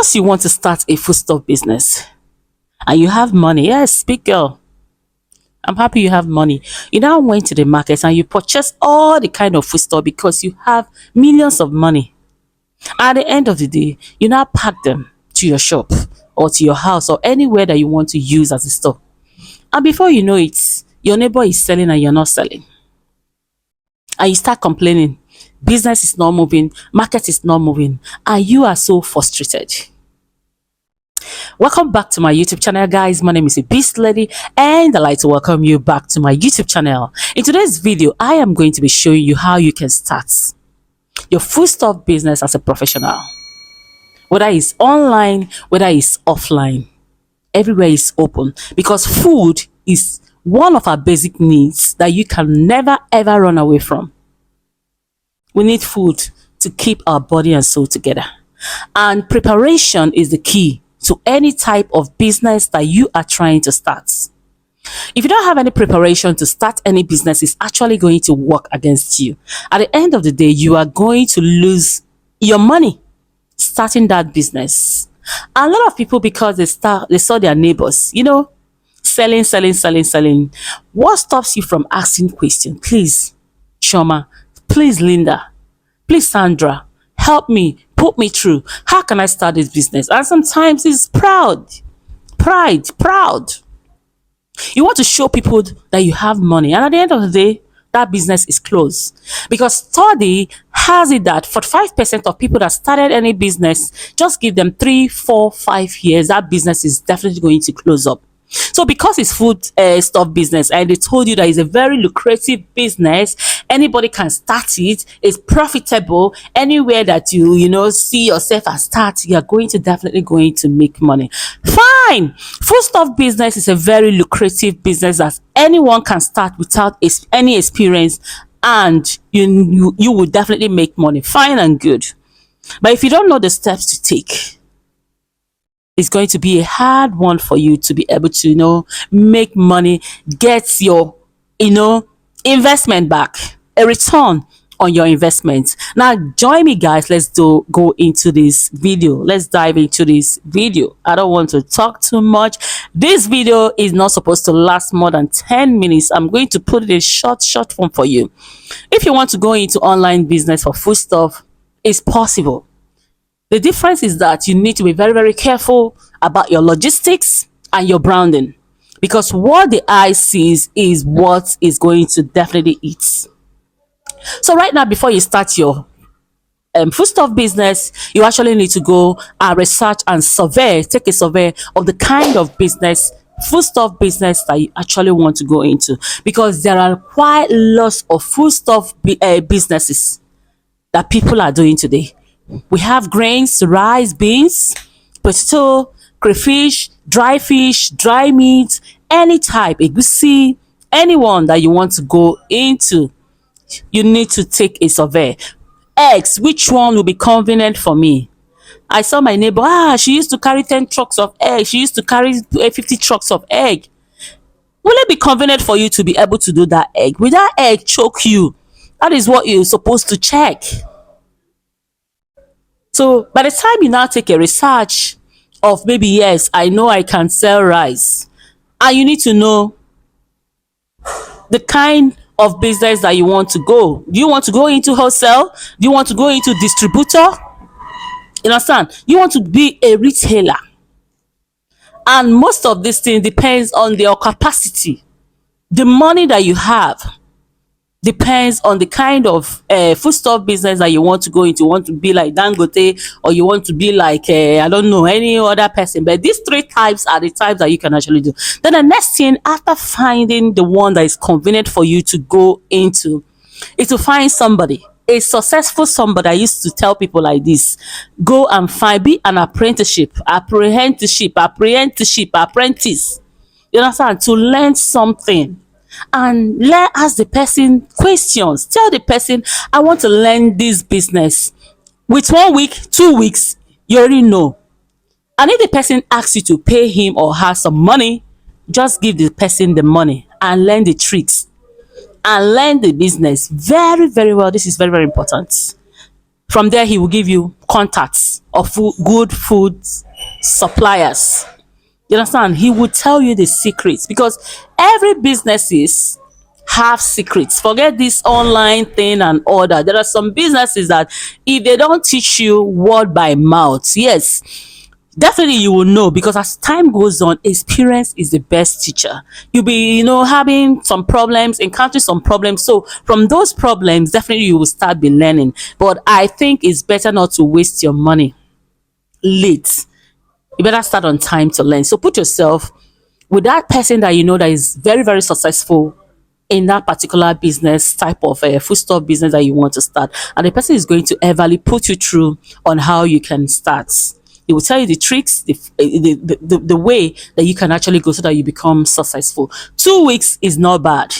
Because you want to start a foodstuff business and you have money, yes, big girl, I'm happy you have money. You now went to the market and you purchase all the kind of foodstuff because you have millions of money. At the end of the day, you now pack them to your shop or to your house or anywhere that you want to use as a store. And before you know it, your neighbor is selling and you're not selling. And you start complaining. Business is not moving, market is not moving, and you are so frustrated. Welcome back to my YouTube channel, guys. My name is Ebys'Lady, and I'd like to welcome you back to my YouTube channel. In today's video, I am going to be showing you how you can start your foodstuff business as a professional. Whether it's online, whether it's offline, everywhere is open because food is one of our basic needs that you can never ever run away from. We need food to keep our body and soul together. And preparation is the key to any type of business that you are trying to start. If you don't have any preparation to start any business, it's actually going to work against you. At the end of the day, you are going to lose your money starting that business. And a lot of people, because they saw their neighbors, selling. What stops you from asking questions? Please, Shoma, please, Linda, please, Sandra, help me, put me through. How can I start this business? And sometimes it's proud. You want to show people that you have money, and at the end of the day, that business is closed. Because study has it that 45% of people that started any business, just give them 3, 4, 5 years, that business is definitely going to close up. So because it's food stuff business and they told you that it's a very lucrative business, anybody can start it, it's profitable, anywhere that you see yourself as start, you're definitely going to make money. Fine. Food stuff business is a very lucrative business that anyone can start without any experience, and you will definitely make money. Fine and good. But if you don't know the steps to take, it's going to be a hard one for you to be able to, make money, get your, investment back, a return on your investment. Now, join me, guys. Let's go into this video. Let's dive into this video. I don't want to talk too much. This video is not supposed to last more than 10 minutes. I'm going to put it in short form for you. If you want to go into online business for food stuff, it's possible. The difference is that you need to be very, very careful about your logistics and your branding, because what the eye sees is what is going to definitely eat. So right now, before you start your foodstuff business, you actually need to go and research and take a survey of the kind of foodstuff business that you actually want to go into, because there are quite lots of foodstuff businesses that people are doing today. We have grains, rice, beans, potato, crayfish, dry fish, dry meat, any type, egusi, anyone that you want to go into. You need to take a survey. Eggs, which one will be convenient for me? I saw my neighbor, she used to carry 10 trucks of eggs. She used to carry 50 trucks of egg. Will it be convenient for you to be able to do that egg? Will that egg choke you? That is what you're supposed to check. So by the time you now take a research of maybe, yes, I know I can sell rice, and you need to know the kind of business that you want to go. Do you want to go into wholesale? Do you want to go into distributor? You understand? You want to be a retailer. And most of this thing depends on your capacity. The money that you have depends on the kind of foodstuff business that you want to go into. You want to be like Dangote, or you want to be like I don't know, any other person. But these 3 types are the types that you can actually do. Then the next thing, after finding the one that is convenient for you to go into, is to find somebody, a successful somebody. I used to tell people like this: go and be an apprentice. You understand? To learn something. And ask the person questions. Tell the person, I want to learn this business. With 1 week, 2 weeks, you already know. And if the person asks you to pay him or her some money, just give the person the money and learn the tricks and learn the business very, very well. This is very, very important. From there, he will give you contacts of good food suppliers. You understand? He would tell you the secrets, because every businesses have secrets. Forget this online thing and all that. There are some businesses that if they don't teach you word by mouth, yes, definitely you will know, because as time goes on, experience is the best teacher. You'll be, having some problems, encountering some problems. So from those problems, definitely you will start be learning. But I think it's better not to waste your money late. You better start on time to learn. So put yourself with that person that you know that is very, very successful in that particular business type of a foodstuff business that you want to start, and the person is going to everly put you through on how you can start. He will tell you the tricks, the way that you can actually go so that you become successful. 2 weeks is not bad,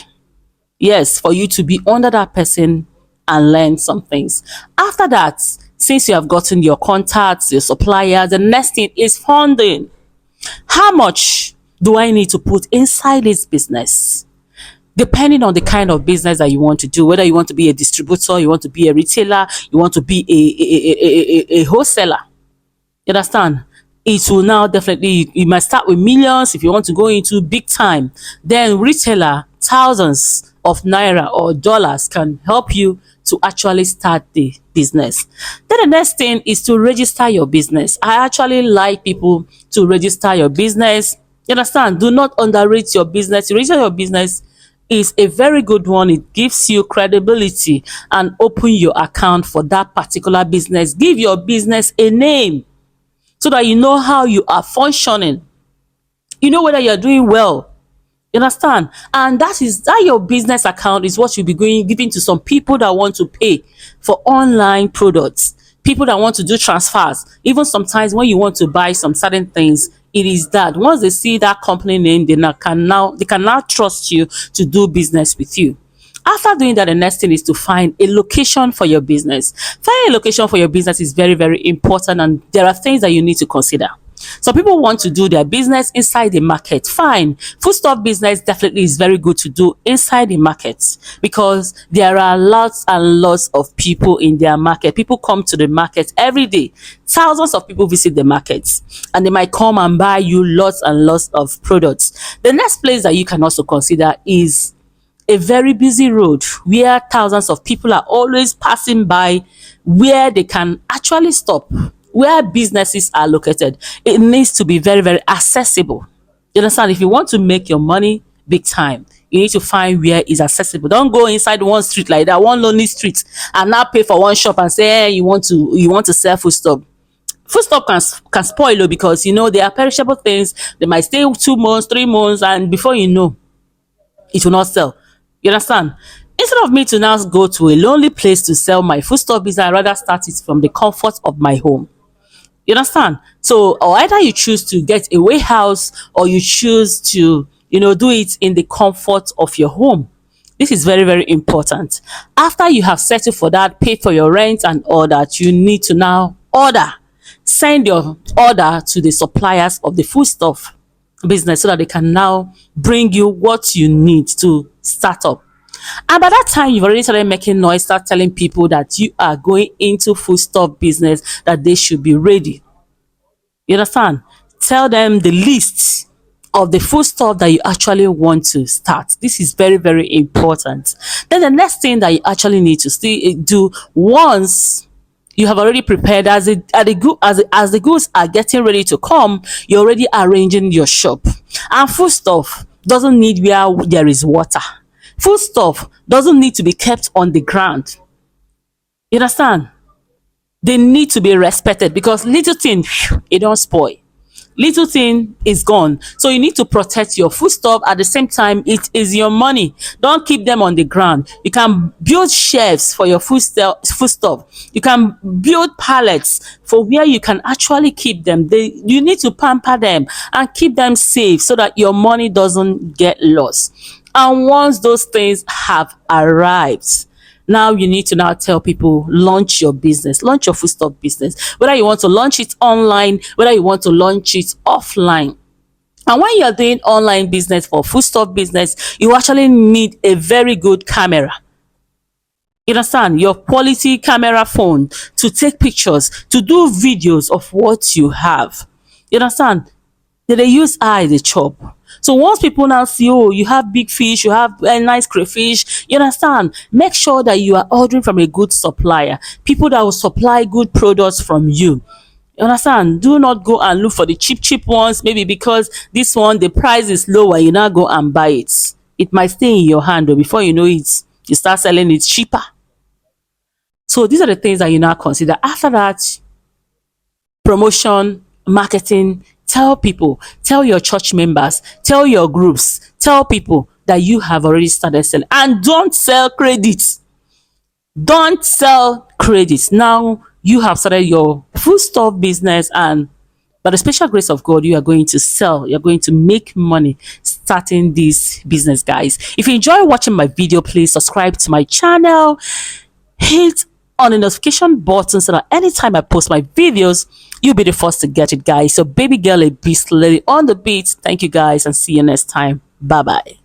yes, for you to be under that person and learn some things. After that, since you have gotten your contacts, your suppliers, the next thing is funding. How much do I need to put inside this business? Depending on the kind of business that you want to do, whether you want to be a distributor, you want to be a retailer, you want to be a wholesaler. You understand? It will now definitely, you might start with millions if you want to go into big time. Then retailer, thousands of naira or dollars can help you to actually start the business. Then the next thing is to register your business. I actually like people to register your business. You understand? Do not underrate your business. Register your business is a very good one. It gives you credibility and open your account for that particular business. Give your business a name so that you know how you are functioning. You know whether you're doing well. You understand? And that your business account is what you'll be giving to some people that want to pay for online products, people that want to do transfers. Even sometimes when you want to buy some certain things, it is that once they see that company name, they can now trust you to do business with you. After doing that, the next thing is to find a location for your business. Finding a location for your business is very, very important, and there are things that you need to consider. Some people want to do their business inside the market. Fine. Foodstuff business definitely is very good to do inside the market, because there are lots and lots of people in their market. People come to the market every day. Thousands of people visit the markets, and they might come and buy you lots and lots of products. The next place that you can also consider is a very busy road where thousands of people are always passing by, where they can actually stop, where businesses are located. It needs to be very, very accessible. You understand? If you want to make your money big time, you need to find where it's accessible. Don't go inside one street like that, one lonely street, and now pay for one shop and say, hey, you want to sell foodstuff. Foodstuff can spoil you, because they are perishable things. They might stay 2 months, 3 months, and before you know, it will not sell. You understand? Instead of me to now go to a lonely place to sell my foodstuff business, I rather start it from the comfort of my home. You understand? So, or either you choose to get a warehouse, or you choose to, do it in the comfort of your home. This is very, very important. After you have settled for that, paid for your rent and all that, you need to now order. Send your order to the suppliers of the foodstuff business so that they can now bring you what you need to start up. And by that time, you've already started making noise, start telling people that you are going into foodstuff business, that they should be ready. You understand? Tell them the list of the foodstuff that you actually want to start. This is very, very important. Then the next thing that you actually need to still do, once you have already prepared, as the goods are getting ready to come, you're already arranging your shop. And foodstuff doesn't need where there is water. Foodstuff doesn't need to be kept on the ground. You understand? They need to be respected, because little thing, it don't spoil. Little thing is gone. So you need to protect your foodstuff. At the same time, it is your money. Don't keep them on the ground. You can build shelves for your foodstuff. You can build pallets for where you can actually keep them. You need to pamper them and keep them safe so that your money doesn't get lost. And once those things have arrived, now you need to now tell people, launch your business, launch your foodstuff business, whether you want to launch it online, whether you want to launch it offline. And when you're doing online business for foodstuff business, you actually need a very good camera. You understand? Your quality camera phone to take pictures, to do videos of what you have. You understand? They use eye dey chop. So once people now see, oh, you have big fish, you have a nice crayfish, you understand? Make sure that you are ordering from a good supplier, people that will supply good products from you. You understand? Do not go and look for the cheap ones, maybe because this one the price is lower, you now go and buy it. It might stay in your hand, or before you know it, you start selling it cheaper. So these are the things that you now consider. After that, promotion, marketing, tell people, tell your church members, tell your groups, tell people that you have already started selling. And don't sell credit. Don't sell credit. Now you have started your foodstuff business, and by the special grace of God, you are going to sell. You're going to make money starting this business, guys. If you enjoy watching my video, please subscribe to my channel. Hit on the notification button so that anytime I post my videos, you'll be the first to get it, guys. So baby girl Ebys'Lady on the beat. Thank you, guys, and see you next time. Bye bye.